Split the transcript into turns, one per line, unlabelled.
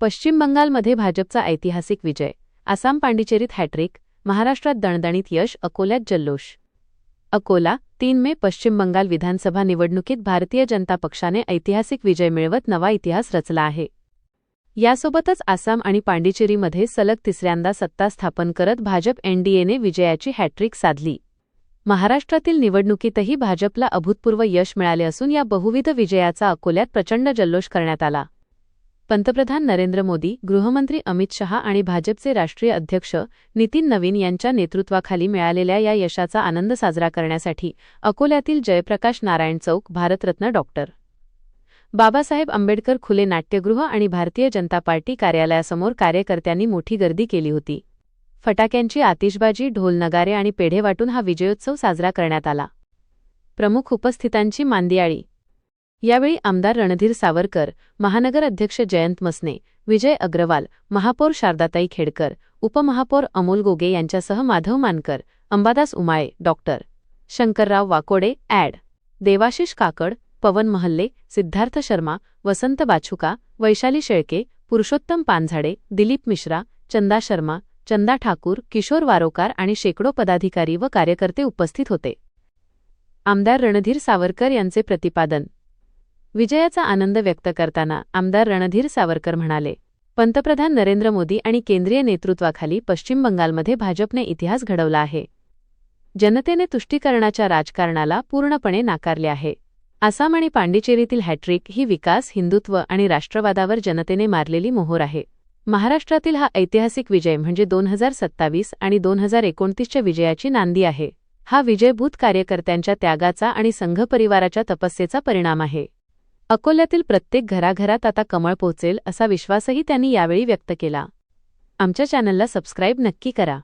पश्चिम बंगालमध्ये भाजपचा ऐतिहासिक विजय, आसाम पांडिचेरीत हॅट्रिक, महाराष्ट्रात दणदणीत यश, अकोल्यात जल्लोष. अकोला, 3 मे. पश्चिम बंगाल विधानसभा निवडणुकीत भारतीय जनता पक्षाने ऐतिहासिक विजय मिळवत नवा इतिहास रचला आहे. यासोबतच आसाम आणि पांडिचेरीमध्ये सलग तिसऱ्यांदा सत्ता स्थापन करत भाजप एनडीएने विजयाची हॅट्रिक साधली. महाराष्ट्रातील निवडणुकीतही भाजपला अभूतपूर्व यश मिळाले असून या बहुविध विजयाचा अकोल्यात प्रचंड जल्लोष करण्यात आला. पंतप्रधान नरेंद्र मोदी, गृहमंत्री अमित शहा आणि भाजपचे राष्ट्रीय अध्यक्ष नितीन नवीन यांच्या नेतृत्वाखाली मिळालेल्या या यशाचा आनंद साजरा करण्यासाठी अकोल्यातील जयप्रकाश नारायण चौक, भारतरत्न डॉ. बाबासाहेब आंबेडकर खुले नाट्यगृह आणि भारतीय जनता पार्टी कार्यालयासमोर कार्यकर्त्यांनी मोठी गर्दी केली होती. फटाक्यांची आतिषबाजी, ढोल नगारे आणि पेढे वाटून हा विजयोत्सव साजरा करण्यात आला. प्रमुख उपस्थितांची मांदियाळी. यावेळी आमदार रणधीर सावरकर, महानगर अध्यक्ष जयंत मसने, विजय अग्रवाल, महापौर शारदाताई खेडकर, उपमहापौर अमोल गोगे यांच्यासह माधव मानकर, अंबादास उमाळे, डॉ. शंकरराव वाकोडे, ॲड. देवाशिष काकड, पवन महल्ले, सिद्धार्थ शर्मा, वसंत बाछुका, वैशाली शेळके, पुरुषोत्तम पानझाडे, दिलीप मिश्रा, चंदा शर्मा, चंदा ठाकूर, किशोर वारोकार आणि शेकडो पदाधिकारी व कार्यकर्ते उपस्थित होते. आमदार रणधीर सावरकर यांचे प्रतिपादन. विजयाचा आनंद व्यक्त करताना आमदार रणधीर सावरकर म्हणाले, पंतप्रधान नरेंद्र मोदी आणि केंद्रीय नेतृत्वाखाली पश्चिम बंगालमध्ये भाजपने इतिहास घडवला आहे. जनतेने तुष्टीकरणाच्या राजकारणाला पूर्णपणे नाकारले आहे. आसाम आणि पांडिचेरीतील हॅट्रिक ही विकास, हिंदुत्व आणि राष्ट्रवादावर जनतेने मारलेली मोहोर आहे. महाराष्ट्रातील हा ऐतिहासिक विजय म्हणजे 2027 आणि 2029च्या विजयाची नांदी आहे. हा विजय भूत कार्यकर्त्यांच्या त्यागाचा आणि संघ परिवाराच्या तपस्येचा परिणाम आहे. अकोल्यातील प्रत्येक घराघरात आता कमळ पोहोचेल असा विश्वासही त्यांनी यावेळी व्यक्त केला. आमच्या चॅनलला सबस्क्राईब नक्की करा.